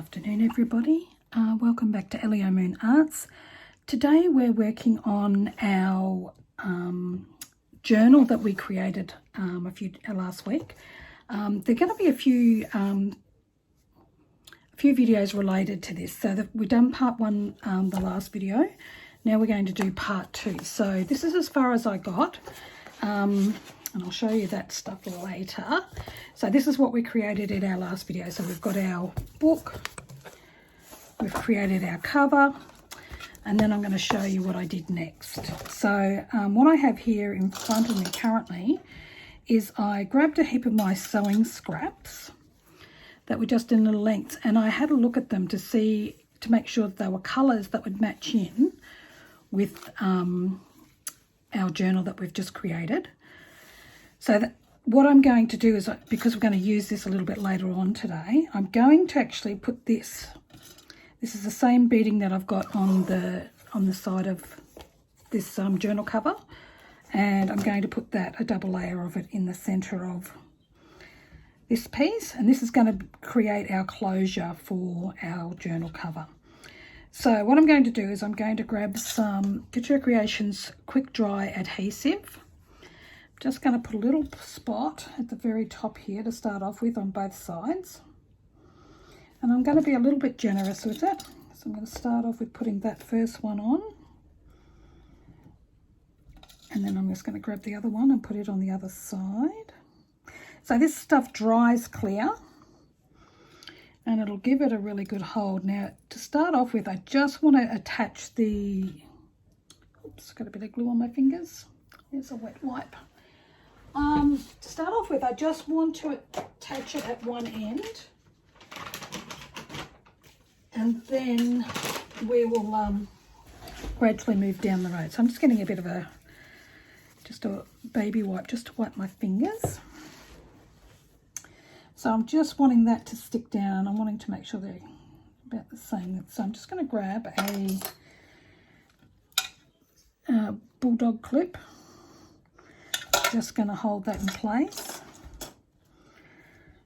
afternoon, everybody. Welcome back to Elio Moon Arts. Today we're working on our journal that we created last week. There are going to be a few videos related to this. So we've done part one, the last video. Now we're going to do part two. So this is as far as I got. And I'll show you that stuff later. So this is what we created in our last video. So we've got our book, we've created our cover, and then I'm going to show you what I did next. So what I have here in front of me currently is I grabbed a heap of my sewing scraps that were just in little lengths, and I had a look at them to make sure that they were colours that would match in with our journal that we've just created. So what I'm going to do is, because we're going to use this a little bit later on today, I'm going to actually put this is the same beading that I've got on the side of this journal cover, and I'm going to put a double layer of it in the centre of this piece, and this is going to create our closure for our journal cover. So what I'm going to do is I'm going to grab some Couture Creations Quick Dry Adhesive. Just going to put a little spot at the very top here to start off with on both sides. And I'm going to be a little bit generous with it. So I'm going to start off with putting that first one on. And then I'm just going to grab the other one and put it on the other side. So this stuff dries clear, and it'll give it a really good hold. Now, to start off with, I just want to attach the... Oops, got a bit of glue on my fingers. There's a wet wipe. To start off with, I just want to attach it at one end, and then we will gradually move down the road. So I'm just getting a bit of just a baby wipe just to wipe my fingers. So I'm just wanting that to stick down. I'm wanting to make sure they're about the same. So I'm just going to grab a bulldog clip. Just going to hold that in place,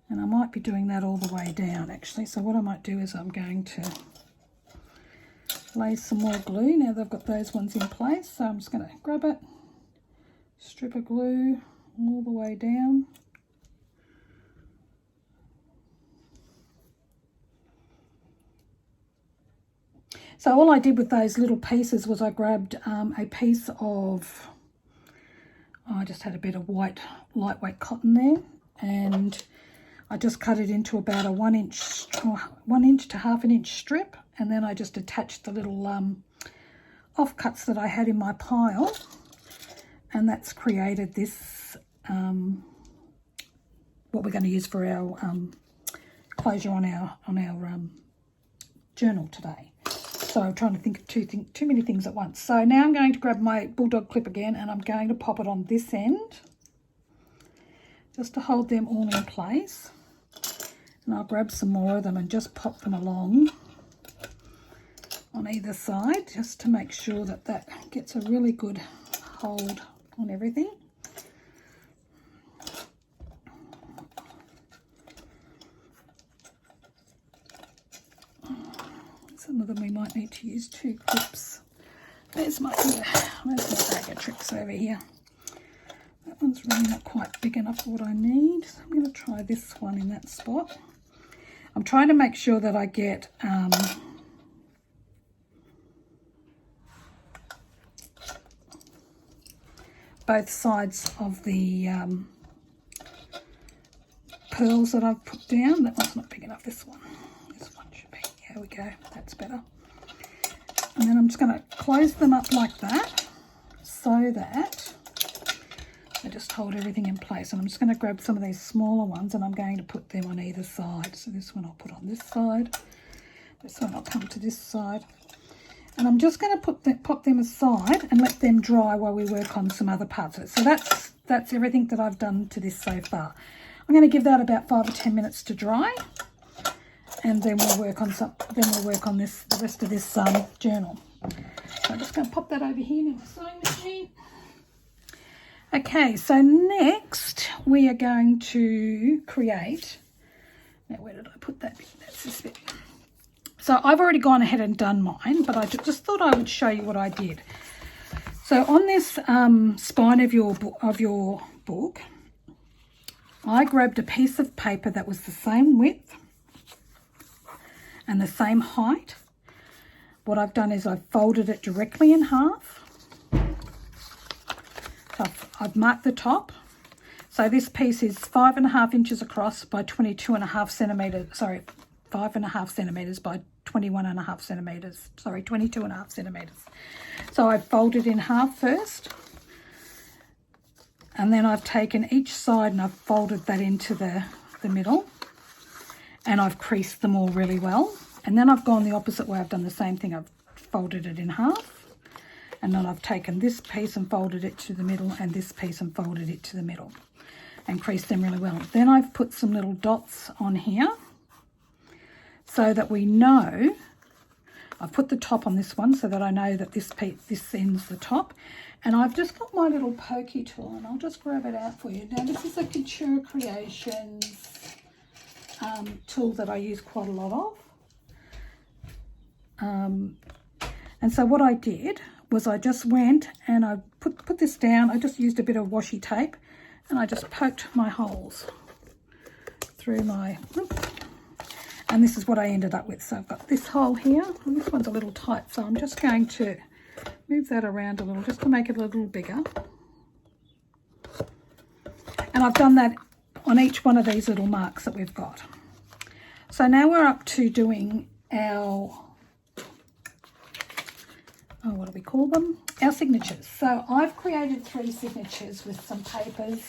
and I might be doing that all the way down actually. So what I might do is I'm going to lay some more glue now that I've got those ones in place. So I'm just going to grab it, strip of glue all the way down. So all I did with those little pieces was I grabbed a piece of, I just had a bit of lightweight cotton there, and I just cut it into about a 1 inch to half an inch strip, and then I just attached the little offcuts that I had in my pile, and that's created this what we're going to use for our closure on our journal today. So I'm trying to think of too many things at once. So now I'm going to grab my bulldog clip again, and I'm going to pop it on this end just to hold them all in place. And I'll grab some more of them and just pop them along on either side just to make sure that that gets a really good hold on everything. Some of them we might need to use two clips. Where's my bag of tricks over here? That one's really not quite big enough for what I need. So I'm going to try this one in that spot. I'm trying to make sure that I get both sides of the pearls that I've put down. That one's not big enough, this one. This one should be. There we go, that's better. And then I'm just going to close them up like that so that I just hold everything in place. And I'm just going to grab some of these smaller ones, and I'm going to put them on either side. So this one I'll put on this side, this one I'll come to this side, and I'm just going to pop them aside and let them dry while we work on some other parts of it. So that's everything that I've done to this so far. I'm going to give that about 5 or 10 minutes to dry, and then we'll work on the rest of this journal. So I'm just going to pop that over here in the sewing machine. Okay, so next we are going to create, now where did I put that? That's this bit. So I've already gone ahead and done mine, but I just thought I would show you what I did. So on this spine of your book, I grabbed a piece of paper that was the same width and the same height. What I've done is I've folded it directly in half. So I've marked the top. So this piece is 5.5 inches across by 22.5 centimetres. Sorry, 5.5 centimetres by 21.5 centimetres. Sorry, 22.5 centimetres. So I've folded in half first. And then I've taken each side and I've folded that into the middle. And I've creased them all really well. And then I've gone the opposite way. I've done the same thing. I've folded it in half. And then I've taken this piece and folded it to the middle, and this piece and folded it to the middle, and creased them really well. Then I've put some little dots on here so that we know. I've put the top on this one so that I know that this ends the top. And I've just got my little pokey tool, and I'll just grab it out for you. Now this is a Couture Creations tool that I use quite a lot of. And so what I did was I just went and I put this down. I just used a bit of washi tape and I just poked my holes through my, and this is what I ended up with. So I've got this hole here, and this one's a little tight, so I'm just going to move that around a little just to make it a little bigger. And I've done that on each one of these little marks that we've got. So now we're up to doing our, what do we call them? Our signatures. So I've created 3 signatures with some papers.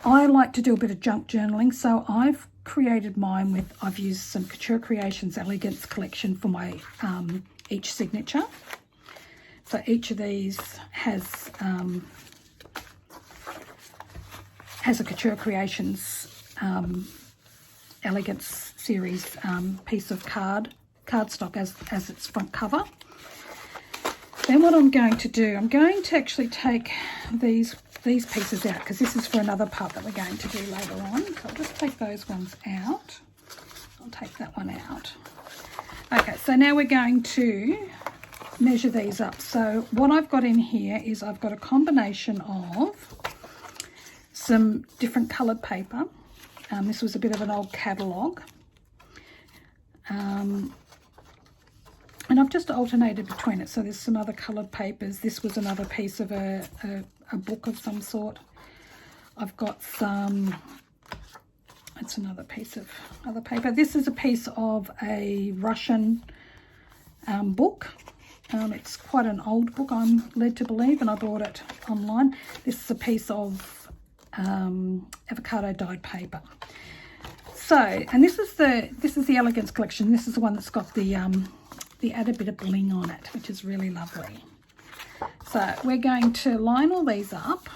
I like to do a bit of junk journaling, so I've created mine with, I've used some Couture Creations Elegance collection for my each signature. So each of these has a Couture Creations Elegance series piece of cardstock as its front cover. Then what I'm going to do, I'm going to actually take these pieces out, because this is for another part that we're going to do later on. So I'll just take those ones out. I'll take that one out. Okay, so now we're going to measure these up. So what I've got in here is I've got a combination of some different coloured paper. This was a bit of an old catalogue. And I've just alternated between it. So there's some other coloured papers. This was another piece of a book of some sort. I've got some, it's another piece of other paper. This is a piece of a Russian book. It's quite an old book, I'm led to believe, and I bought it online. This is a piece of avocado dyed paper. So, and this is the Elegance collection. This is the one that's got the added bit of bling on it, which is really lovely. So we're going to line all these up.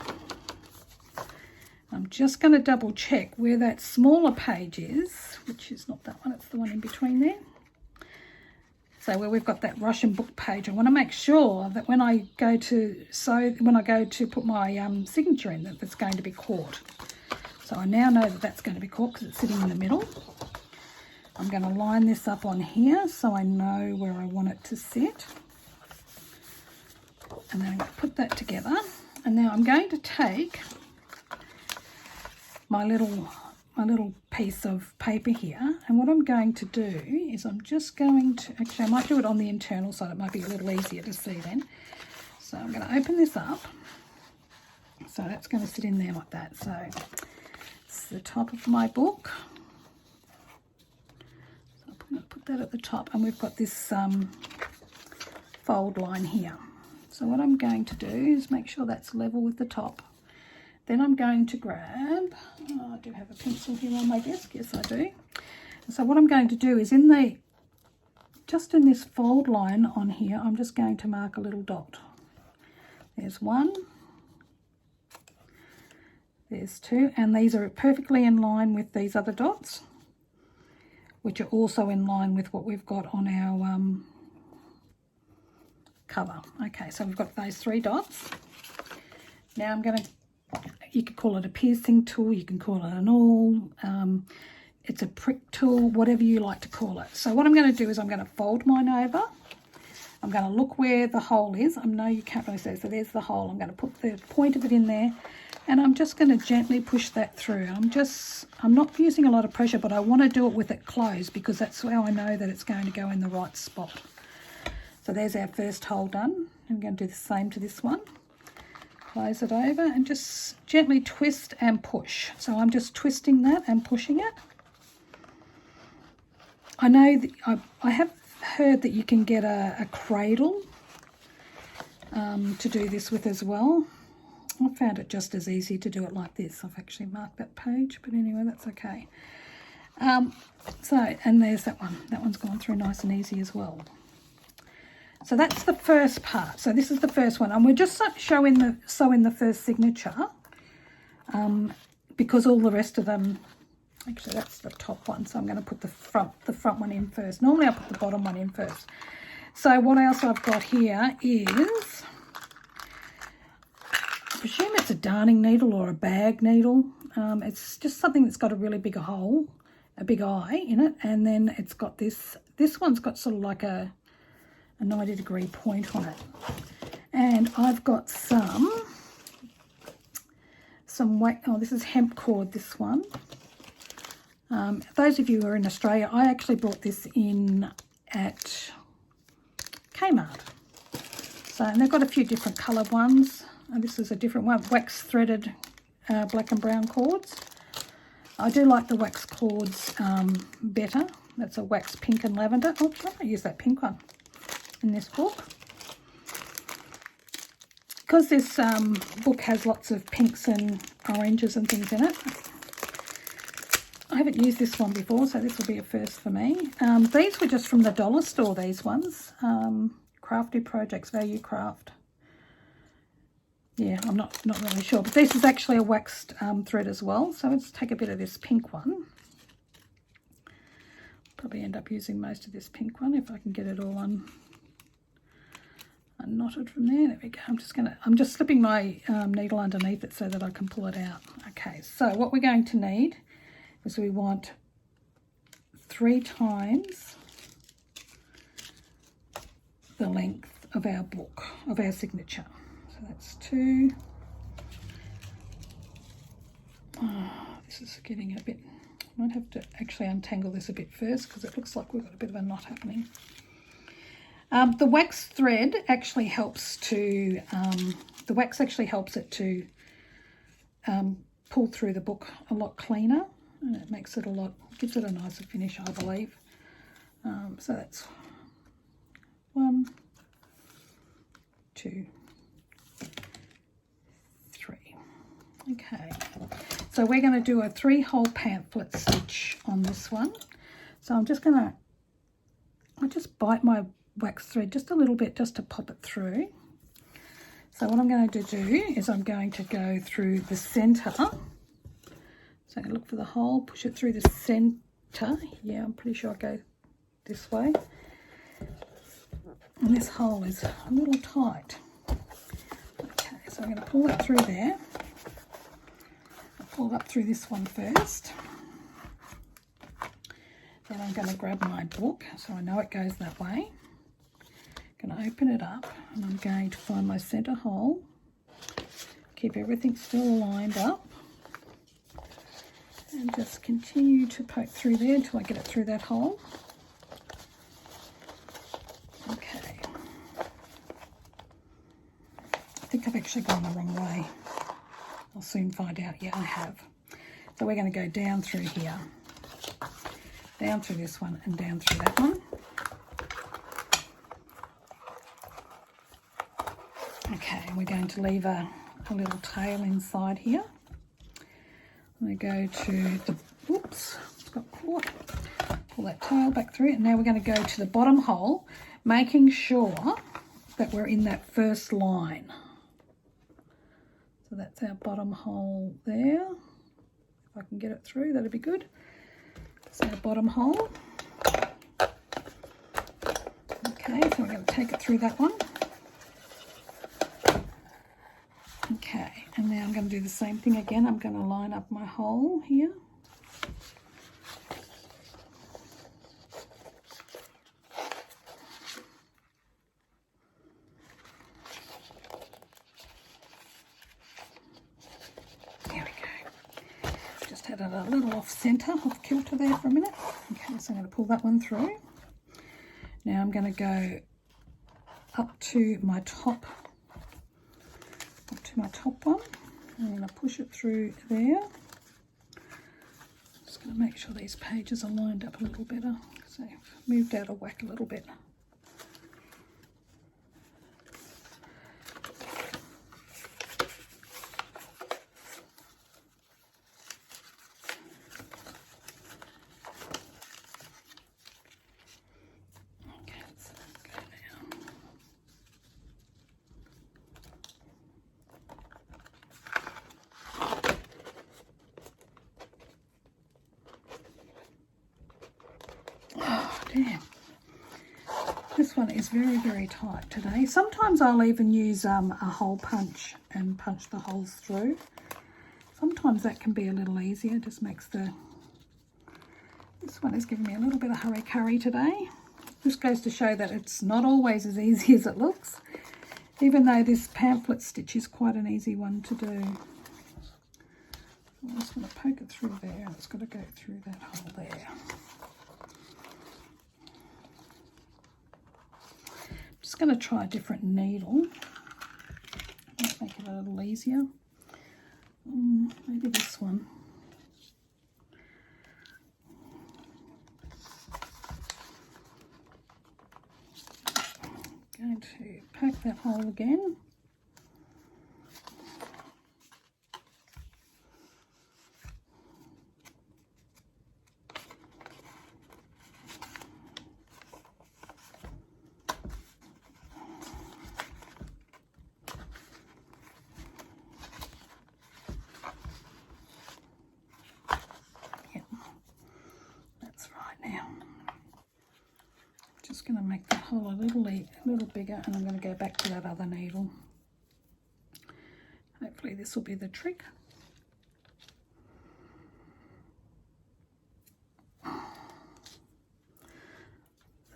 I'm just going to double check where that smaller page is, which is not that one, it's the one in between there. So where we've got that Russian book page, I want to make sure that when I go to put my signature in, that it's going to be caught. So I now know that that's going to be caught because it's sitting in the middle. I'm going to line this up on here so I know where I want it to sit. And then I'm going to put that together. And now I'm going to take my little piece of paper here, and what I'm going to do is I'm just going to, actually I might do it on the internal side, it might be a little easier to see then. So I'm going to open this up. So that's going to sit in there like that. So it's the top of my book. So I'm going to put that at the top, and we've got this fold line here. So what I'm going to do is make sure that's level with the top. Then I'm going to grab, I do have a pencil here on my desk, yes I do. And so what I'm going to do is just in this fold line on here, I'm just going to mark a little dot. There's one, there's two, and these are perfectly in line with these other dots, which are also in line with what we've got on our cover. Okay, so we've got those 3 dots. Now I'm going to, you could call it a piercing tool, you can call it an awl. it's a prick tool, whatever you like to call it. So what I'm going to do is I'm going to fold mine over. I'm going to look where the hole is. I know you can't really see, so there's the hole. I'm going to put the point of it in there, and I'm just going to gently push that through. I'm not using a lot of pressure, but I want to do it with it closed because that's how I know that it's going to go in the right spot. So there's our first hole done. I'm going to do the same to this one. Close it over and just gently twist and push. So I'm just twisting that and pushing it. I know that I have heard that you can get a cradle to do this with as well. I found it just as easy to do it like this. I've actually marked that page, but anyway, that's okay. And there's that one. That one's gone through nice and easy as well. So that's the first part. So this is the first one, and we're just sewing the first signature because all the rest of them, actually that's the top one. So I'm going to put the front one in first. Normally I put the bottom one in first. So what else I've got here is, I presume it's a darning needle or a bag needle. It's just something that's got a really big hole, a big eye in it, and then it's got this. This one's got sort of like a 90-degree point on it, and I've got some wax. Oh, this is hemp cord, this one. Those of you who are in Australia, I actually bought this in at Kmart. So, and they've got a few different coloured ones. This is a different one, wax threaded black and brown cords. I do like the wax cords better. That's a wax pink and lavender. Oh, I use that pink one in this book. Because this book has lots of pinks and oranges and things in it, I haven't used this one before, so this will be a first for me. These were just from the dollar store, these ones. Crafty Projects, Value Craft. Yeah, I'm not really sure. But this is actually a waxed thread as well. So let's take a bit of this pink one. Probably end up using most of this pink one if I can get it all unknotted from there. There we go. I'm just slipping my needle underneath it so that I can pull it out. Okay, so what we're going to need is we want 3 times the length of our book, of our signature. So that's 2. Oh, this is getting a bit, I might have to actually untangle this a bit first because it looks like we've got a bit of a knot happening. The wax thread actually helps to, the wax actually helps it to pull through the book a lot cleaner, and it makes it gives it a nicer finish, I believe. So that's 1, 2, 3. Okay, so we're going to do a 3-hole pamphlet stitch on this one. So I just bite my wax thread just a little bit just to pop it through. So what I'm going to do is I'm going to go through the centre. So I'm going to look for the hole, push it through the centre. Yeah, I'm pretty sure I go this way. And this hole is a little tight. Okay, so I'm going to pull that through there. I'll pull it up through this one first. Then I'm going to grab my book, so I know it goes that way. I'm going to open it up, and I'm going to find my centre hole. Keep everything still lined up. And just continue to poke through there until I get it through that hole. Okay. I think I've actually gone the wrong way. I'll soon find out. Yeah, I have. So we're going to go down through here. Down through this one and down through that one. Okay, we're going to leave a little tail inside here. I'm going to go to the, oops, it's got caught. Pull that tail back through, and now we're going to go to the bottom hole, making sure that we're in that first line. So that's our bottom hole there. If I can get it through, that'd be good. That's our bottom hole. Okay, so we're going to take it through that one. Okay, and now I'm going to do the same thing again. I'm going to line up my hole here. that at a little off center, off kilter there for a minute. Okay, so I'm going to pull that one through. Now I'm going to go up to my top one. I'm going to push it through there. Just going to make sure these pages are lined up a little better because they've moved out of whack a little bit. Damn, this one is very, very tight today. Sometimes I'll even use a hole punch and punch the holes through. Sometimes that can be a little easier. It just makes this one is giving me a little bit of hurry today. This goes to show that it's not always as easy as it looks, even though this pamphlet stitch is quite an easy one to do. I'm just going to poke it through there. It's got to go through that hole there. Just going to try a different needle. Might make it a little easier. Maybe this one. Going to poke that hole again. Just going to make that hole a little bigger, and I'm going to go back to that other needle. Hopefully this will be the trick. So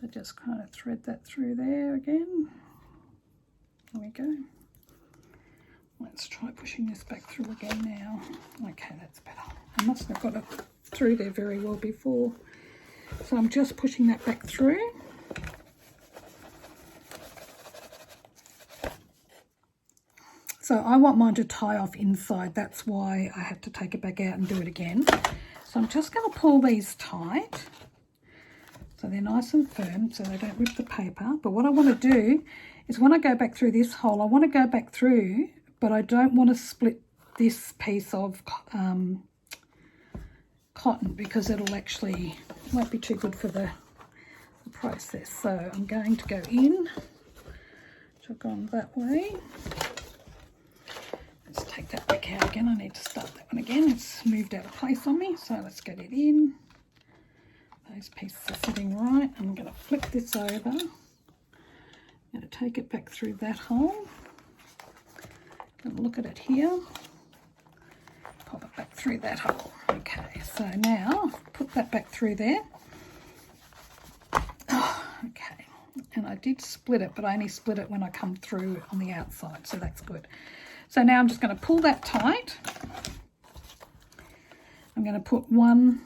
just kind of thread that through there again. There we go. Let's try pushing this back through again now. Okay, that's better. I must have got it through there very well before. So I'm just pushing that back through. So I want mine to tie off inside. That's why I had to take it back out and do it again. So I'm just going to pull these tight so they're nice and firm so they don't rip the paper. But what I want to do is when I go back through this hole, I want to go back through, but I don't want to split this piece of cotton because it'll actually won't be too good for the process. So I'm going to go in, so I've gone that way. Let's take that back out again. I need to start that one again. It's moved out of place on me, so let's get it in. Those pieces are sitting right. I'm going to flip this over. I'm going to take it back through that hole. And look at it here. Pop it back through that hole. Okay, so now put that back through there. Oh, okay, and I did split it, but I only split it when I come through on the outside, so that's good. So now I'm just going to pull that tight. I'm going to put one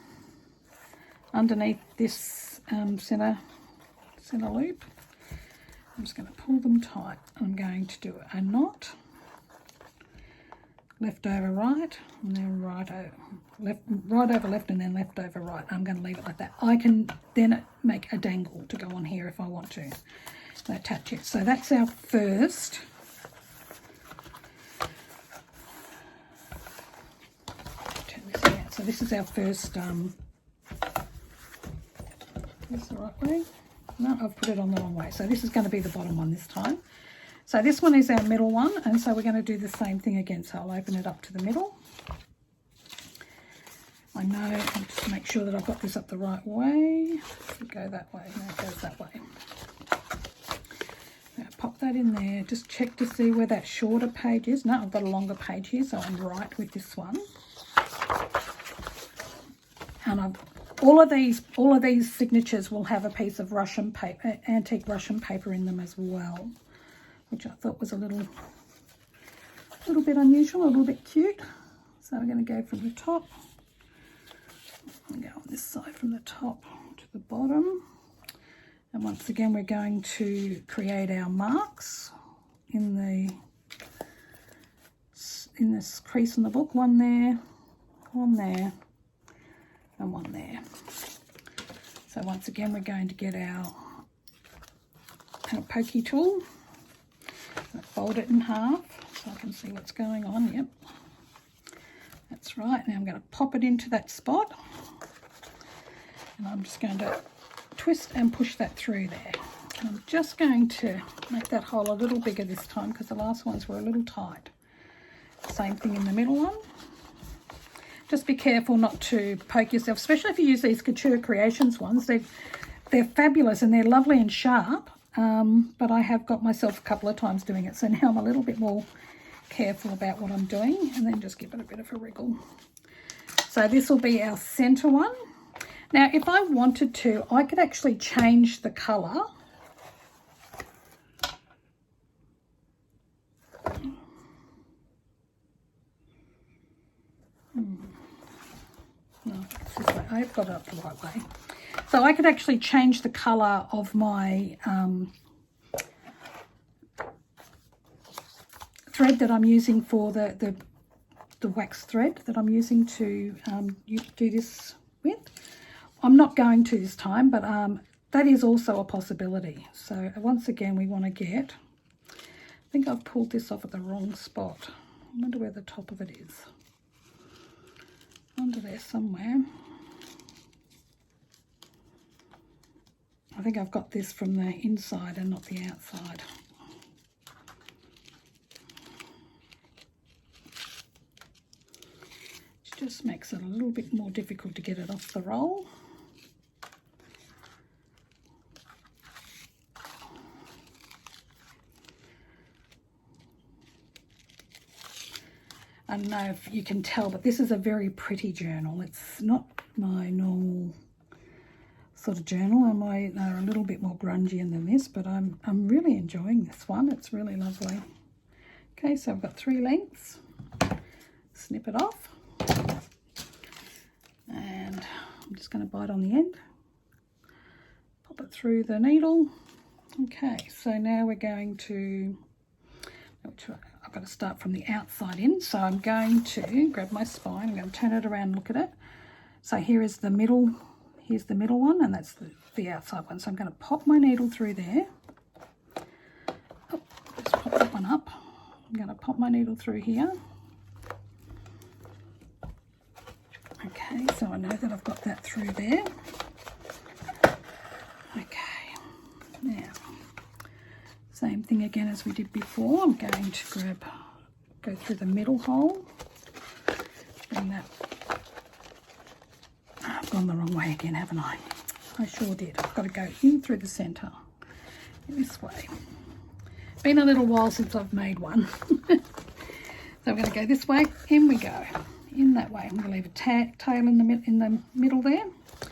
underneath this center loop. I'm just going to pull them tight. I'm going to do a knot, left over right, and then right over left, and then left over right. I'm going to leave it like that. I can then make a dangle to go on here if I want to attach it. So that's our first. Turn this out. So this is our first. Is this the right way? No, I've put it on the wrong way. So this is going to be the bottom one this time. So this one is our middle one, and so we're going to do the same thing again. So I'll open it up to the middle. I know, I'll just make sure that I've got this up the right way. Go that way, no, it goes that way. Now pop that in there, just check to see where that shorter page is. No, I've got a longer page here, so I'm right with this one. And all of these signatures will have a piece of Russian paper, antique Russian paper in them as well, which I thought was a little bit unusual, a little bit cute. So we're going to go from the top and go on this side from the top to the bottom. And once again, we're going to create our marks in this crease in the book. One there, and one there. So once again, we're going to get our pokey tool, fold it in half so I can see what's going on. Yep, that's right. Now I'm going to pop it into that spot, and I'm just going to twist and push that through there. And I'm just going to make that hole a little bigger this time because the last ones were a little tight. Same thing in the middle one. Just be careful not to poke yourself, especially if you use these Couture Creations ones. They're fabulous and they're lovely and sharp, but I have got myself a couple of times doing it, so now I'm a little bit more careful about what I'm doing, and then just give it a bit of a wriggle. So this will be our centre one. Now, if I wanted to, I could actually change the colour. No, it's this way. I've got it up the right way. So I could actually change the colour of my thread that I'm using for the wax thread that I'm using to do this with. I'm not going to this time, but that is also a possibility. So once again, we want to get, I think I've pulled this off at the wrong spot. I wonder where the top of it is. Under there somewhere. I think I've got this from the inside and not the outside. It just makes it a little bit more difficult to get it off the roll. I don't know if you can tell, but this is a very pretty journal. It's not my normal sort of journal. They're a little bit more grungy than this, but I'm really enjoying this one. It's really lovely. Okay, so I've got 3 lengths. Snip it off. And I'm just going to bite on the end. Pop it through the needle. Okay, so now we're going to... I've got to start from the outside in, so I'm going to grab my spine, I'm going to turn it around and look at it. So here is the middle, here's the middle one, and that's the outside one. So I'm going to pop my needle through there. Oh, just pop that one up. I'm going to pop my needle through here. Okay, so I know that I've got that through there. Okay, now same thing again as we did before. I'm going to go through the middle hole, bring that, I've gone the wrong way again, haven't I? I sure did. I've got to go in through the centre, this way. Been a little while since I've made one. So I'm going to go this way, in we go, in that way. I'm going to leave a tail in the middle there. So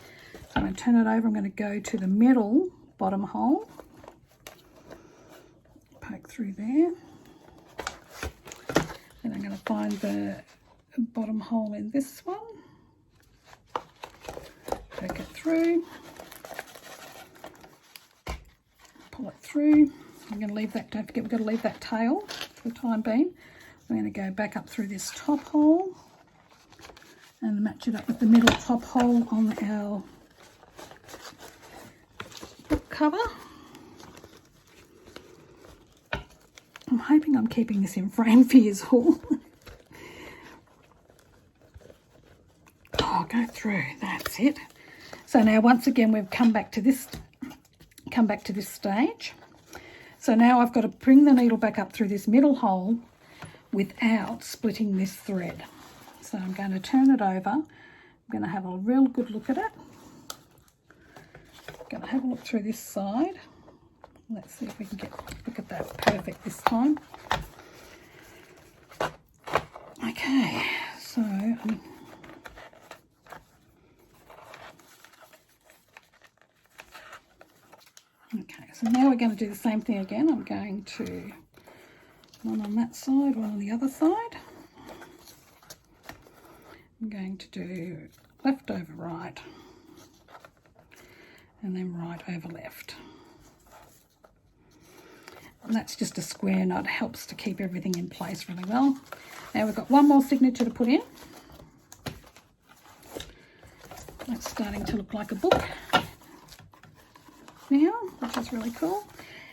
I'm going to turn it over, I'm going to go to the middle bottom hole. Poke through there, and I'm going to find the bottom hole in this one, poke it through, pull it through. I'm going to leave that, don't forget we've got to leave that tail for the time being. I'm going to go back up through this top hole and match it up with the middle top hole on our book cover. I'm hoping I'm keeping this in frame for you all. Oh, go through, that's it. So now once again we've come back to this stage. So now I've got to bring the needle back up through this middle hole without splitting this thread. So I'm going to turn it over. I'm going to have a real good look at it. I'm going to have a look through this side. Let's see if we can look at that perfect this time. Okay, so now we're going to do the same thing again. I'm going to one on that side, one on the other side. I'm going to do left over right, and then right over left. And that's just a square knot. It helps to keep everything in place really well. Now we've got one more signature to put in. That's starting to look like a book now, which is really cool.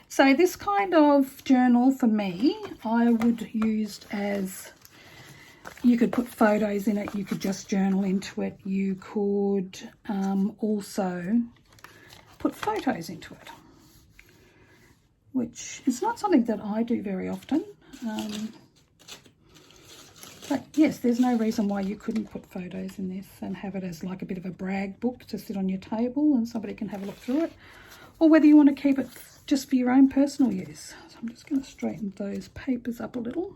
So this kind of journal for me, I would use as, you could put photos in it, you could just journal into it, you could also put photos into it, which is not something that I do very often. But yes, there's no reason why you couldn't put photos in this and have it as like a bit of a brag book to sit on your table and somebody can have a look through it. Or whether you want to keep it just for your own personal use. So I'm just going to straighten those papers up a little.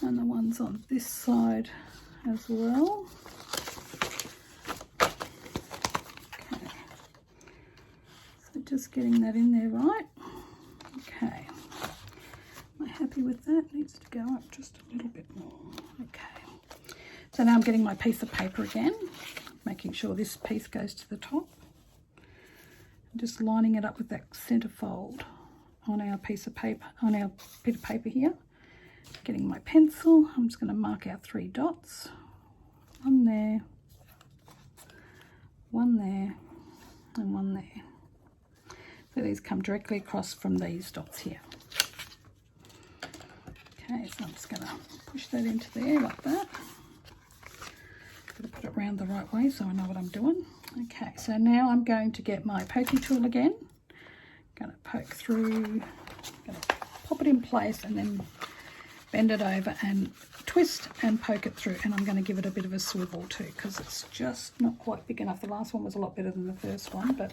And the ones on this side as well. Okay. So just getting that in there right. Okay. Am I happy with that? Needs to go up just a little bit more. Okay. So now I'm getting my piece of paper again, making sure this piece goes to the top. Just lining it up with that centre fold on our piece of paper, on our bit of paper here. Getting my pencil, I'm just going to mark out 3 dots. One there, and one there. So these come directly across from these dots here. Okay, so I'm just going to push that into there like that. Got to put it around the right way so I know what I'm doing. Okay, so now I'm going to get my poking tool again. Going to poke through, going to pop it in place and then bend it over and twist and poke it through. And I'm going to give it a bit of a swivel too because it's just not quite big enough. The last one was a lot better than the first one, but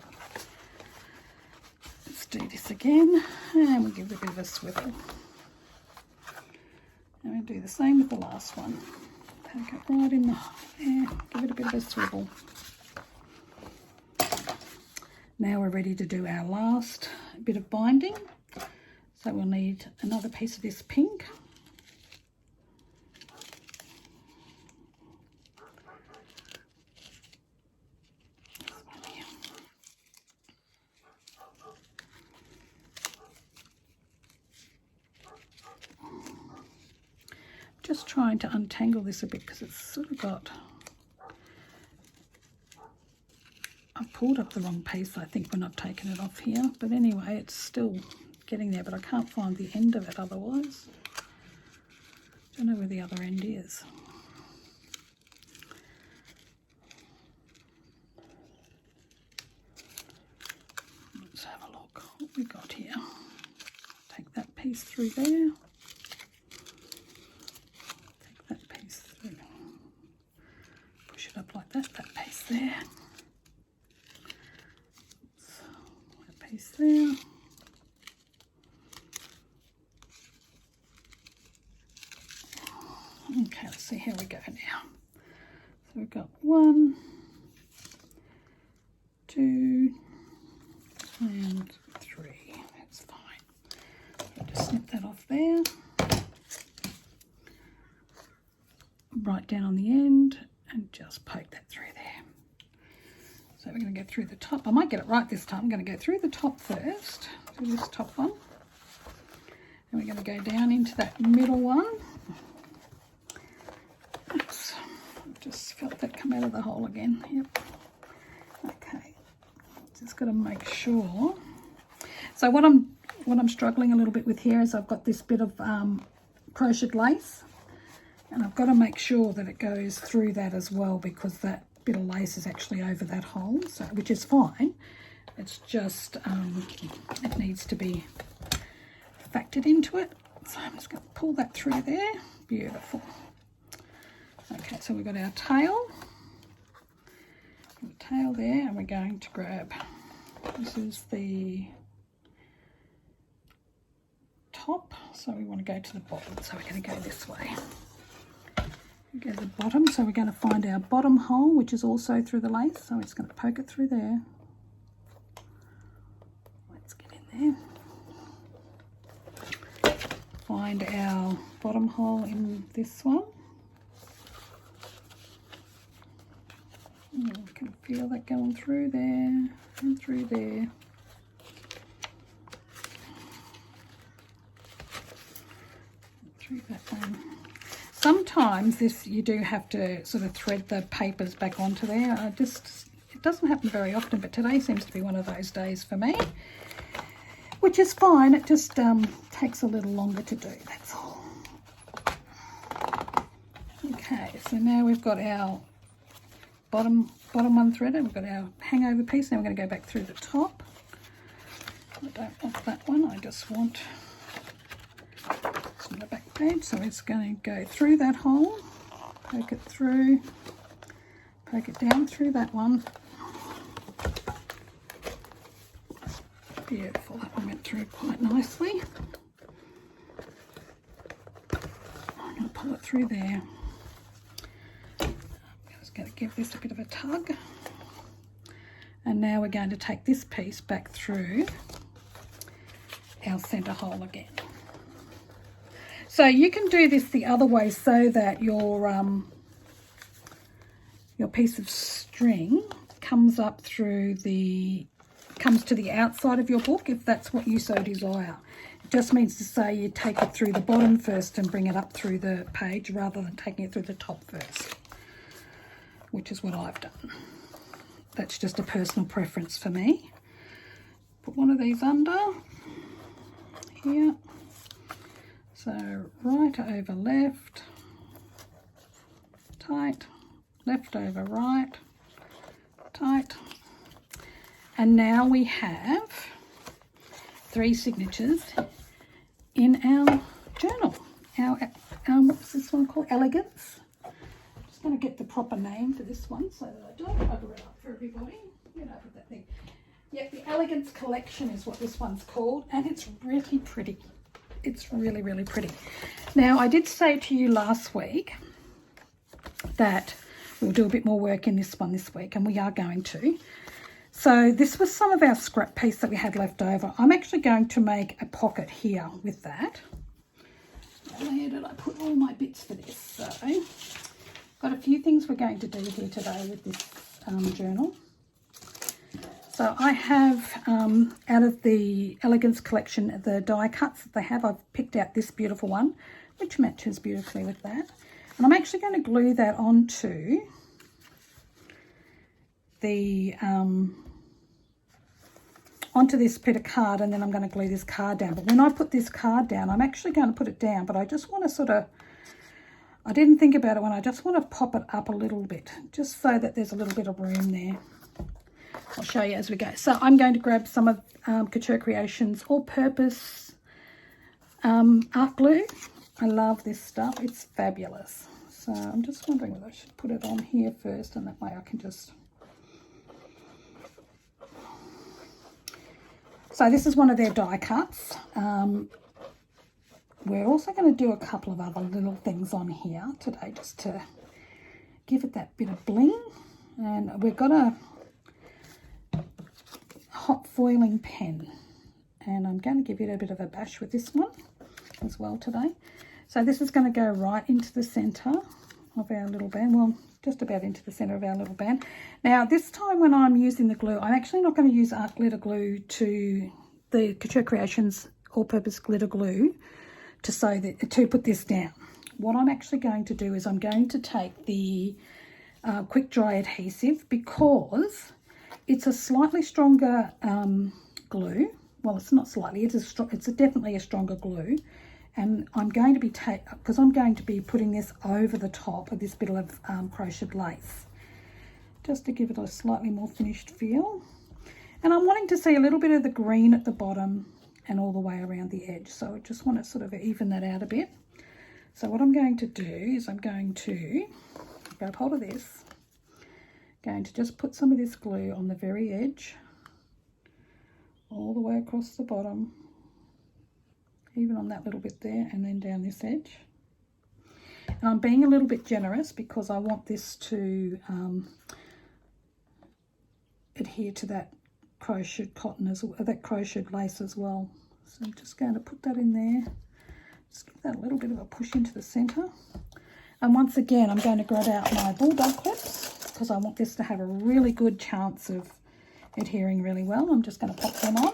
let's do this again and we'll give it a bit of a swivel. And we'll do the same with the last one. Poke it right in the there, give it a bit of a swivel. Now we're ready to do our last bit of binding. So we'll need another piece of this pink. Just trying to untangle this a bit because it's sort of got, I've pulled up the wrong piece I think when I've taken it off here, but anyway it's still getting there, but I can't find the end of it otherwise. Don't know where the other end is. Let's have a look what we got here. Take that piece through there. Up like that piece there, that piece there, okay, let's see how we go now. So we've got 1, 2 and 3, that's fine. I'll just snip that off there, right down on the end and just poke that through there. So we're going to go through the top. I might get it right this time. I'm going to go through the top first, through this top one. And we're going to go down into that middle one. Oops, I've just felt that come out of the hole again. Yep. Okay, just got to make sure. So what I'm struggling a little bit with here is I've got this bit of crocheted lace. And I've got to make sure that it goes through that as well because that bit of lace is actually over that hole, so which is fine. It's just, it needs to be factored into it. So I'm just going to pull that through there. Beautiful. Okay, so we've got our tail. The tail there, and we're going to grab, this is the top, so we want to go to the bottom, so we're going to go this way. Go to the bottom, so we're going to find our bottom hole, which is also through the lace, so we're just going to poke it through there. Let's get in there. Find our bottom hole in this one. I can feel that going through there and through there. Through that one. Sometimes this you do have to sort of thread the papers back onto there. It doesn't happen very often, but today seems to be one of those days for me, which is fine. It just takes a little longer to do, that's all. Okay, so now we've got our bottom one threaded. We've got our hangover piece. Now we're going to go back through the top. I don't want that one. I just want on the back page. So it's going to go through that hole, poke it through, poke it down through that one. Beautiful. That one went through quite nicely. I'm going to pull it through there. Going to give this a bit of a tug, and now we're going to take this piece back through our centre hole again. So you can do this the other way so that your piece of string comes up through comes to the outside of your book, if that's what you so desire. It just means to say you take it through the bottom first and bring it up through the page rather than taking it through the top first, which is what I've done. That's just a personal preference for me. Put one of these under here. So right over left, tight, left over right, tight. And now we have 3 signatures in our journal. Our what's this one called? Elegance. Going to get the proper name for this one so that I don't cover it up for everybody. Where did I put that thing? Yep, the Elegance collection is what this one's called, and it's really pretty. It's really, really pretty. Now, I did say to you last week that we'll do a bit more work in this one this week, and we are going to. So this was some of our scrap piece that we had left over. I'm actually going to make a pocket here with that. Where did I put all my bits for this? So got a few things we're going to do here today with this journal. So I have, out of the Elegance collection, the die cuts that they have, I've picked out this beautiful one, which matches beautifully with that. And I'm actually going to glue that onto the, onto this bit of card, and then I'm going to glue this card down. But when I put this card down, I'm actually going to put it down, but I just want to sort of, I didn't think about it when I just want to pop it up a little bit, just so that there's a little bit of room there. I'll show you as we go. So I'm going to grab some of Couture Creations all-purpose art glue. I love this stuff. It's fabulous. So I'm just wondering whether I should put it on here first, and that way I can just... So this is one of their die cuts. We're also going to do a couple of other little things on here today just to give it that bit of bling. And we've got a hot foiling pen, and I'm going to give it a bit of a bash with this one as well today. So this is going to go right into the centre of our little band. Well, just about into the centre of our little band. Now this time when I'm using the glue, I'm actually not going to use art glitter glue to the Couture Creations all-purpose glitter glue to put this down. What I'm actually going to do is I'm going to take the quick dry adhesive, because it's a slightly stronger glue. Well, it's not slightly, it's definitely a stronger glue. And I'm going to be because I'm going to be putting this over the top of this bit of crocheted lace, just to give it a slightly more finished feel. And I'm wanting to see a little bit of the green at the bottom and all the way around the edge. So I just want to sort of even that out a bit. So what I'm going to do is I'm going to grab hold of this, going to just put some of this glue on the very edge, all the way across the bottom, even on that little bit there, and then down this edge. And I'm being a little bit generous because I want this to adhere to that crocheted cotton as well, that crocheted lace as well. So I'm just going to put that in there, just give that a little bit of a push into the centre. And once again, I'm going to grab out my bulldog clips, because I want this to have a really good chance of adhering really well. I'm just going to pop them on.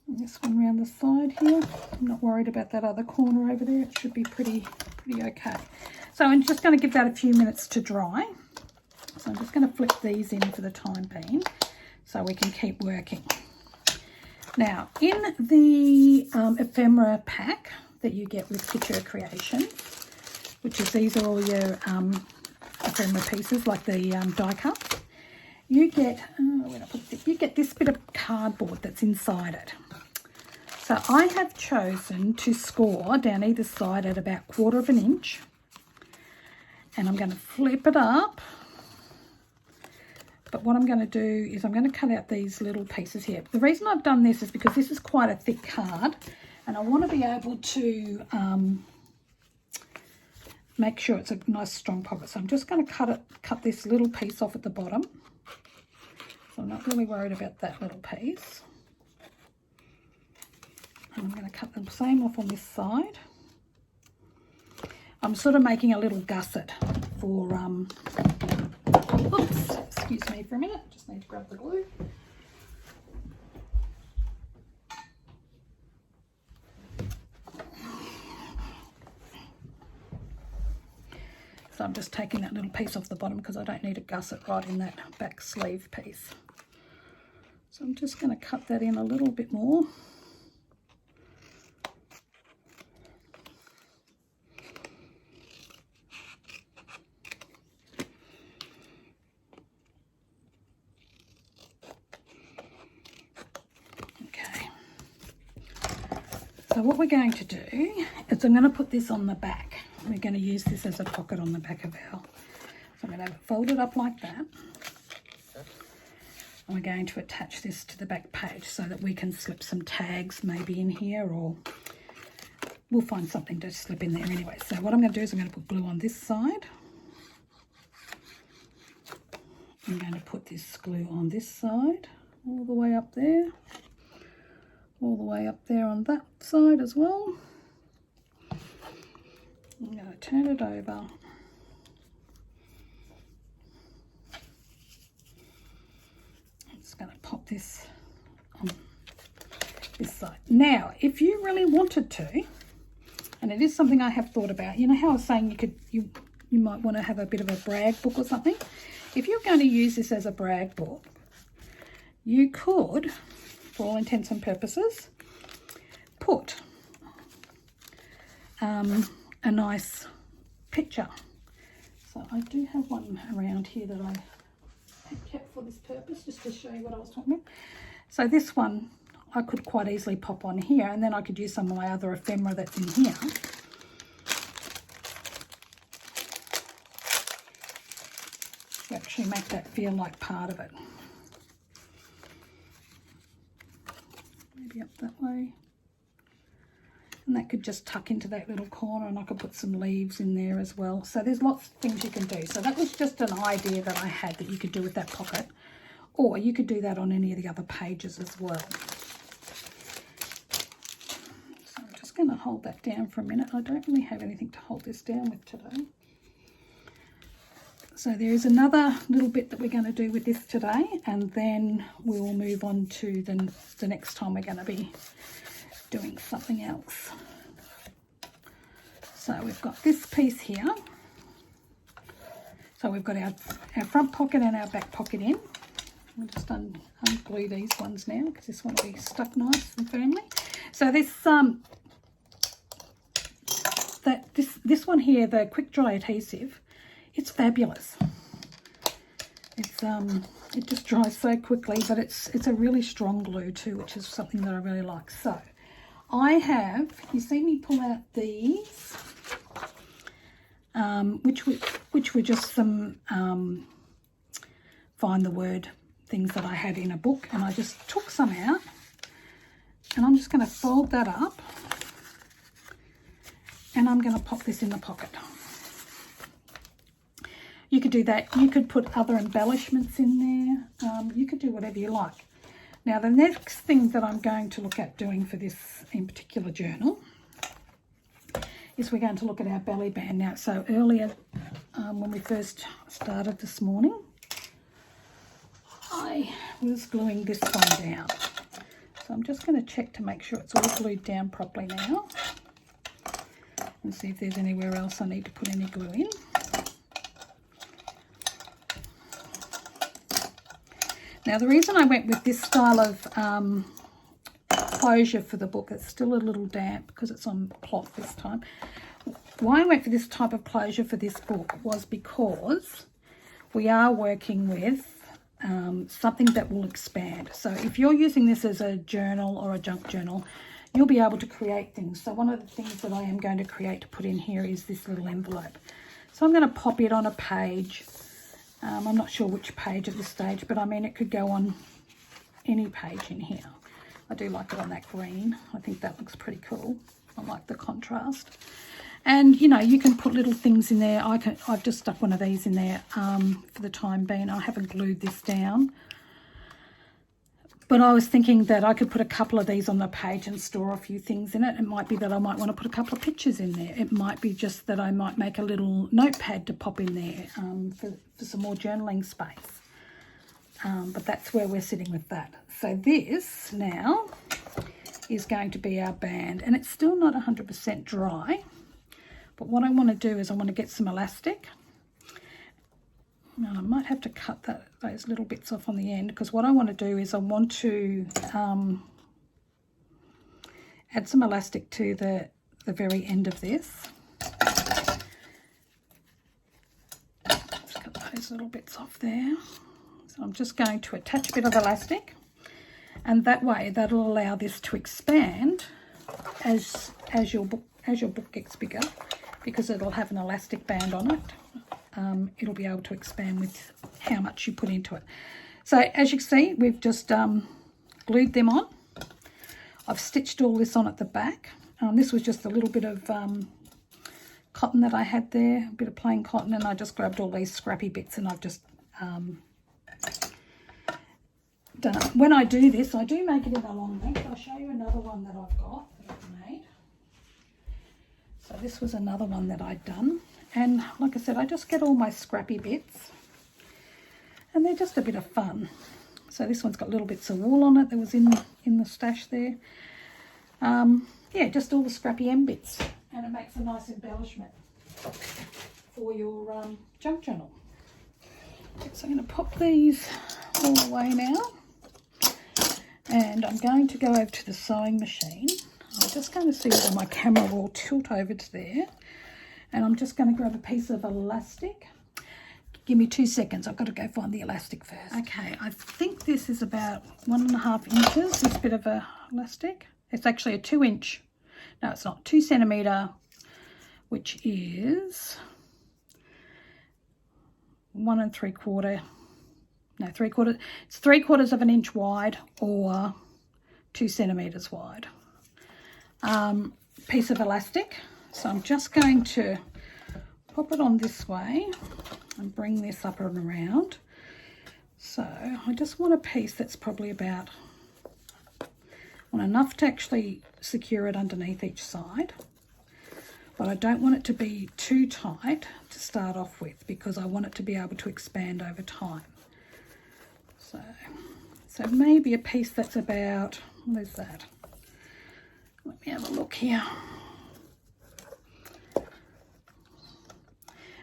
And this one around the side here. I'm not worried about that other corner over there. It should be pretty okay. So I'm just going to give that a few minutes to dry. So I'm just going to flip these in for the time being so we can keep working. Now, in the ephemera pack that you get with Couture Creation, which is, these are all your ephemera pieces, like the die cuts, you get, you get this bit of cardboard that's inside it. So I have chosen to score down either side at about 1/4 inch. And I'm going to flip it up. But what I'm going to do is I'm going to cut out these little pieces here. The reason I've done this is because this is quite a thick card, and I want to be able to make sure it's a nice strong pocket. So I'm just going to cut this little piece off at the bottom. So I'm not really worried about that little piece. And I'm going to cut the same off on this side. I'm sort of making a little gusset for, oops, excuse me for a minute, just need to grab the glue. So I'm just taking that little piece off the bottom because I don't need a gusset right in that back sleeve piece. So I'm just going to cut that in a little bit more. So what we're going to do is I'm going to put this on the back. We're going to use this as a pocket on the back of our, so I'm going to have it folded up like that. And we're going to attach this to the back page so that we can slip some tags maybe in here, or we'll find something to slip in there anyway. So what I'm going to do is I'm going to put glue on this side. I'm going to put this glue on this side, all the way up there. All the way up there on that side as well. I'm going to turn it over. I'm just going to pop this on this side. Now, if you really wanted to, and it is something I have thought about, you know how I was saying you might want to have a bit of a brag book or something? If you're going to use this as a brag book, you could, for all intents and purposes, put a nice picture. So I do have one around here that I have kept for this purpose, just to show you what I was talking about. So this one I could quite easily pop on here, and then I could use some of my other ephemera that's in here. To actually make that feel like part of it. Maybe up that way, and that could just tuck into that little corner, and I could put some leaves in there as well. So there's lots of things you can do. So that was just an idea that I had that you could do with that pocket, or you could do that on any of the other pages as well. So I'm just going to hold that down for a minute. I don't really have anything to hold this down with today. So there is another little bit that we're going to do with this today, and then we will move on to the next time we're going to be doing something else. So we've got this piece here. So we've got our front pocket and our back pocket in. We'll just unglue these ones now because this one will be stuck nice and firmly. So this one here, the quick dry adhesive, it's fabulous. It just dries so quickly, but it's a really strong glue too, which is something that I really like. So I have, you see me pull out these, which were just some find the word things that I had in a book, and I just took some out, and I'm just going to fold that up, and I'm going to pop this in the pocket. You could do that. You could put other embellishments in there. You could do whatever you like. Now, the next thing that I'm going to look at doing for this in particular journal is we're going to look at our belly band now. So earlier, when we first started this morning, I was gluing this one down. So I'm just going to check to make sure it's all glued down properly now, and see if there's anywhere else I need to put any glue in. Now the reason I went with this style of closure for the book, it's still a little damp because it's on cloth this time. Why I went for this type of closure for this book was because we are working with something that will expand. So if you're using this as a journal or a junk journal, you'll be able to create things. So one of the things that I am going to create to put in here is this little envelope. So I'm going to pop it on a page. I'm not sure which page at this stage, but I mean it could go on any page in here. I do like it on that green. I think that looks pretty cool. I like the contrast. And you know, you can put little things in there. I've just stuck one of these in there for the time being. I haven't glued this down, but I was thinking that I could put a couple of these on the page and store a few things in it. It might be that I might want to put a couple of pictures in there. It might be just that I might make a little notepad to pop in there for some more journaling space. But that's where we're sitting with that. So this now is going to be our band, and it's still not 100% dry. But what I want to do is I want to get some elastic. Now I might have to cut those little bits off on the end, because what I want to do is I want to add some elastic to the very end of this. Let's cut those little bits off there. So I'm just going to attach a bit of elastic, and that way that'll allow this to expand as your book gets bigger, because it'll have an elastic band on it. It'll be able to expand with how much you put into it. So as you can see, we've just glued them on. I've stitched all this on at the back. This was just a little bit of cotton that I had there, a bit of plain cotton, and I just grabbed all these scrappy bits and I've just done it. When I do this, I do make it in a long length. I'll show you another one that I've got that I've made. So this was another one that I'd done, and like I said, I just get all my scrappy bits, and they're just a bit of fun. So this one's got little bits of wool on it that was in the stash there. Yeah, just all the scrappy end bits, and it makes a nice embellishment for your junk journal. So I'm going to pop these all away now, and I'm going to go over to the sewing machine. I'm just going to see whether my camera will tilt over to there, and I'm just going to grab a piece of elastic. Give me 2 seconds, I've got to go find the elastic first. Okay, I think this is about 1.5 inches, this bit of elastic. It's actually a 2 inch, no it's not, 2 centimetre, which is 1 3/4, no 3/4, it's 3/4 of an inch wide, or 2 centimetres wide. Piece of elastic. So I'm just going to pop it on this way and bring this up and around. So I just want a piece that's probably about, want enough to actually secure it underneath each side, but I don't want it to be too tight to start off with, because I want it to be able to expand over time. So maybe a piece that's about, what is that? Let me have a look here.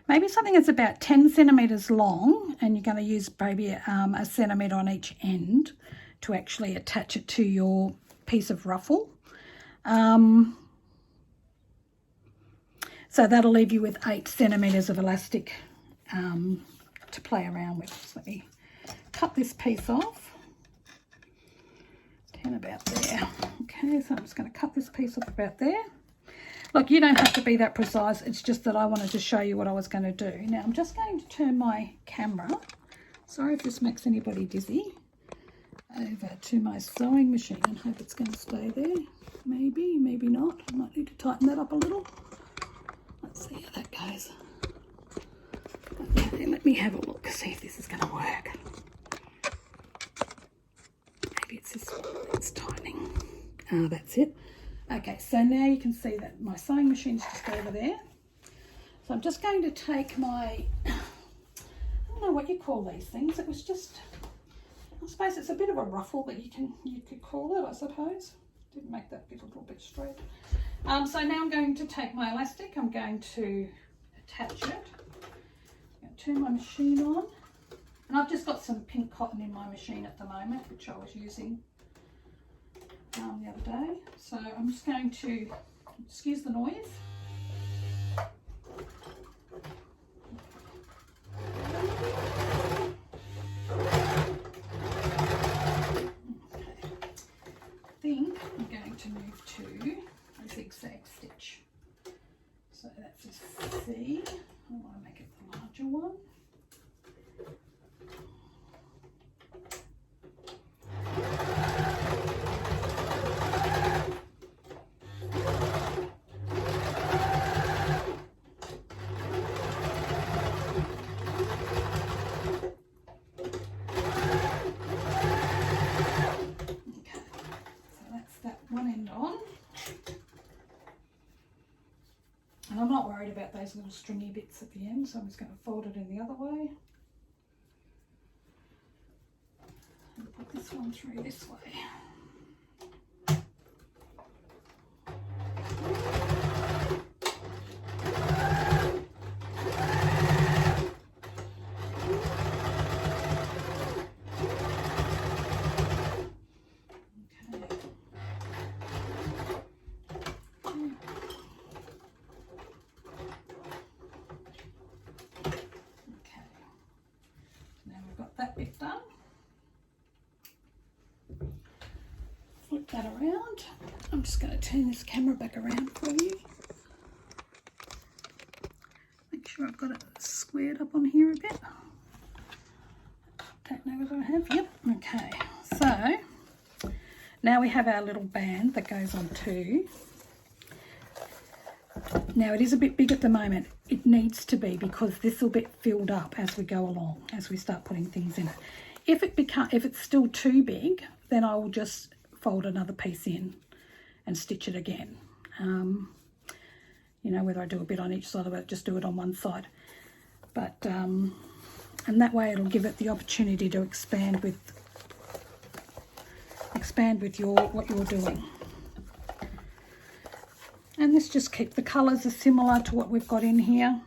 Maybe something that's about 10 centimetres long, and you're going to use maybe a centimetre on each end to actually attach it to your piece of ruffle. So that'll leave you with 8 centimetres of elastic to play around with. So let me cut this piece off. 10 about there. Okay, so I'm just going to cut this piece off about there. Look, you don't have to be that precise, it's just that I wanted to show you what I was going to do. Now I'm just going to turn my camera, sorry if this makes anybody dizzy, over to my sewing machine and hope it's going to stay there. Maybe, maybe not. I might need to tighten that up a little. Let's see how that goes. Okay, let me have a look, see if this is going to work. Maybe it's this one that's tightening. Ah, that's it. Okay, so now you can see that my sewing machine's just over there. So I'm just going to take my, I don't know what you call these things. It was just, I suppose it's a bit of a ruffle that you could call it, I suppose. Didn't make that bit a little bit straight. So now I'm going to take my elastic. I'm going to attach it. I'm going to turn my machine on. And I've just got some pink cotton in my machine at the moment, which I was using the other day. So I'm just going to, excuse the noise. I think I'm going to move to a zigzag stitch. So that's a C. I want to make it the larger one. And I'm not worried about those little stringy bits at the end, so I'm just going to fold it in the other way and put this one through this way. That bit done. Flip that around. I'm just going to turn this camera back around for you. Make sure I've got it squared up on here a bit. Don't know whether I have. Yep. Okay. So now we have our little band that goes on too. Now it is a bit big at the moment. It needs to be, because this will get filled up as we go along, as we start putting things in it. If it's still too big, then I will just fold another piece in and stitch it again. You know, whether I do a bit on each side of it, just do it on one side. But and that way it'll give it the opportunity to expand with what you're doing. And this just keeps, the colours are similar to what we've got in here.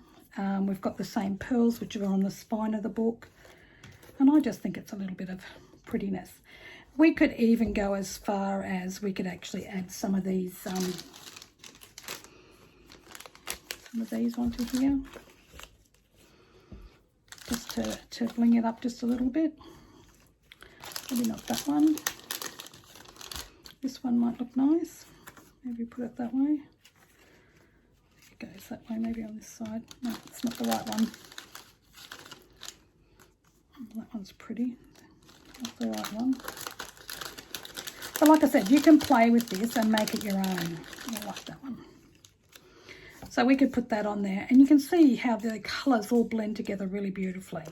We've got the same pearls which are on the spine of the book. And I just think it's a little bit of prettiness. We could even go as far as we could actually add some of these onto here. Just to bling it up just a little bit. Maybe not that one. This one might look nice. Maybe put it that way. It goes that way, maybe on this side. No, it's not the right one. That one's pretty. Not the right one. But like I said, you can play with this and make it your own. I like that one. So we could put that on there, and you can see how the colours all blend together really beautifully.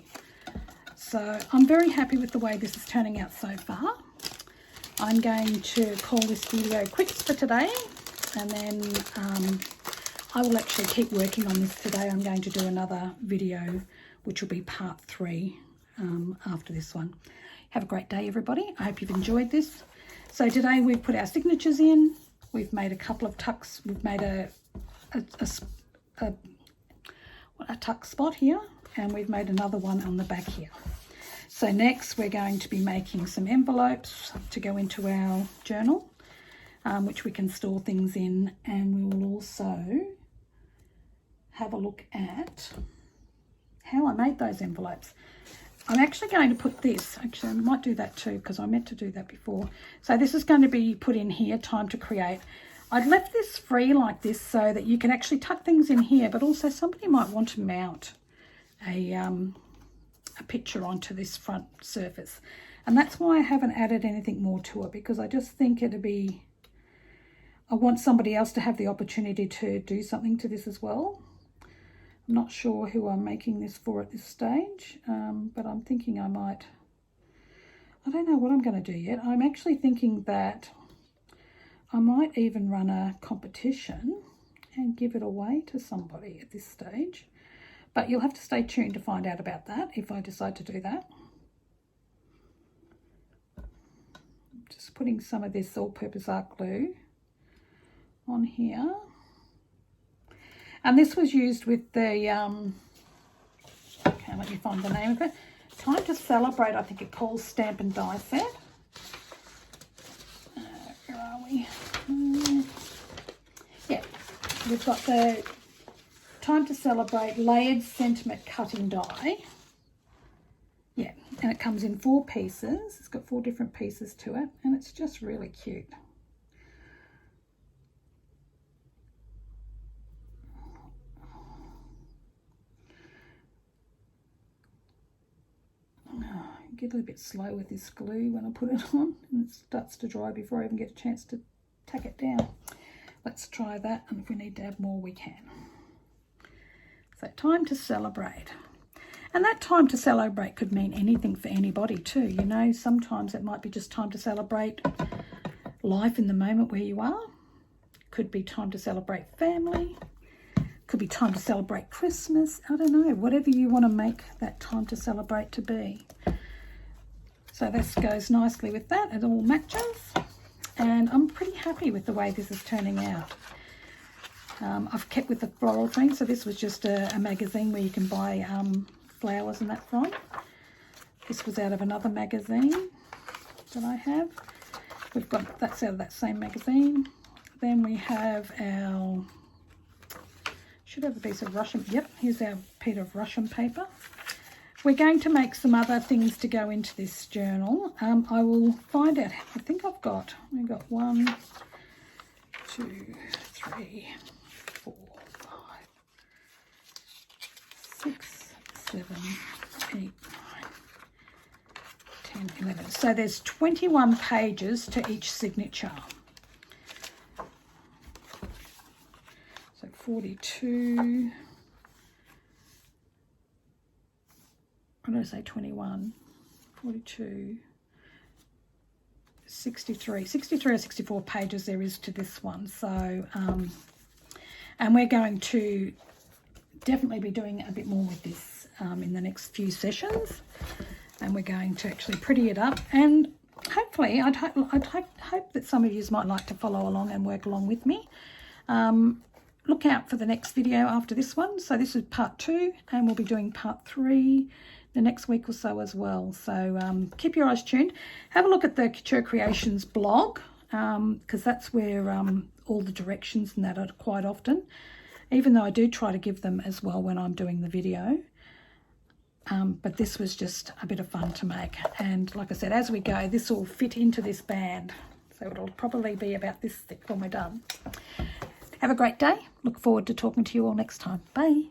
So I'm very happy with the way this is turning out so far. I'm going to call this video quits for today, and then I will actually keep working on this today. I'm going to do another video, which will be part 3 after this one. Have a great day, everybody. I hope you've enjoyed this. So today we've put our signatures in. We've made a couple of tucks. We've made a tuck spot here, and we've made another one on the back here. So next we're going to be making some envelopes to go into our journal, which we can store things in, and we will also have a look at how I made those envelopes. I'm actually going to put this, actually I might do that too, because I meant to do that before. So this is going to be put in here, time to create. I've left this free like this so that you can actually tuck things in here, but also somebody might want to mount a picture onto this front surface. And that's why I haven't added anything more to it, because I just think it'd be, I want somebody else to have the opportunity to do something to this as well. I'm not sure who I'm making this for at this stage, but I'm thinking I might, I don't know what I'm going to do yet. I'm actually thinking that I might even run a competition and give it away to somebody at this stage. But you'll have to stay tuned to find out about that if I decide to do that. Just putting some of this all-purpose art glue on here. And this was used with the, okay, let me find the name of it. Time to Celebrate, I think it calls Stamp and Die Set. Where are we? Yeah, we've got the Time to Celebrate Layered Sentiment Cutting Die. Yeah, and it comes in 4 pieces. It's got 4 different pieces to it, and it's just really cute. Get a little bit slow with this glue when I put it on, and it starts to dry before I even get a chance to tack it down. Let's try that, and if we need to add more, we can. So Time to Celebrate. And that time to celebrate could mean anything for anybody too. You know, sometimes it might be just time to celebrate life in the moment where you are. Could be time to celebrate family. Could be time to celebrate Christmas. I don't know, whatever you want to make that time to celebrate to be. So this goes nicely with that. It all matches. And I'm pretty happy with the way this is turning out. I've kept with the floral theme. So this was just a magazine where you can buy flowers and that from. This was out of another magazine that I have. We've got, that's out of that same magazine. Then we have our, should have a piece of Russian, yep, here's our piece of Russian paper. We're going to make some other things to go into this journal. I will find out, I think we've got 1, 2, 3, 4, 5, 6, 7, 8, 9, 10, 11. So there's 21 pages to each signature. So 42, I'm going to say 21, 42, 63 or 64 pages there is to this one. So, and we're going to definitely be doing a bit more with this in the next few sessions, and we're going to actually pretty it up, and hopefully I'd hope that some of you might like to follow along and work along with me. Look out for the next video after this one. So this is part 2, and we'll be doing part 3 the next week or so as well. So keep your eyes tuned. Have a look at the Couture Creations blog, because that's where all the directions and that are quite often, even though I do try to give them as well when I'm doing the video. But this was just a bit of fun to make. And like I said, as we go, this will fit into this band. So it'll probably be about this thick when we're done. Have a great day. Look forward to talking to you all next time. Bye.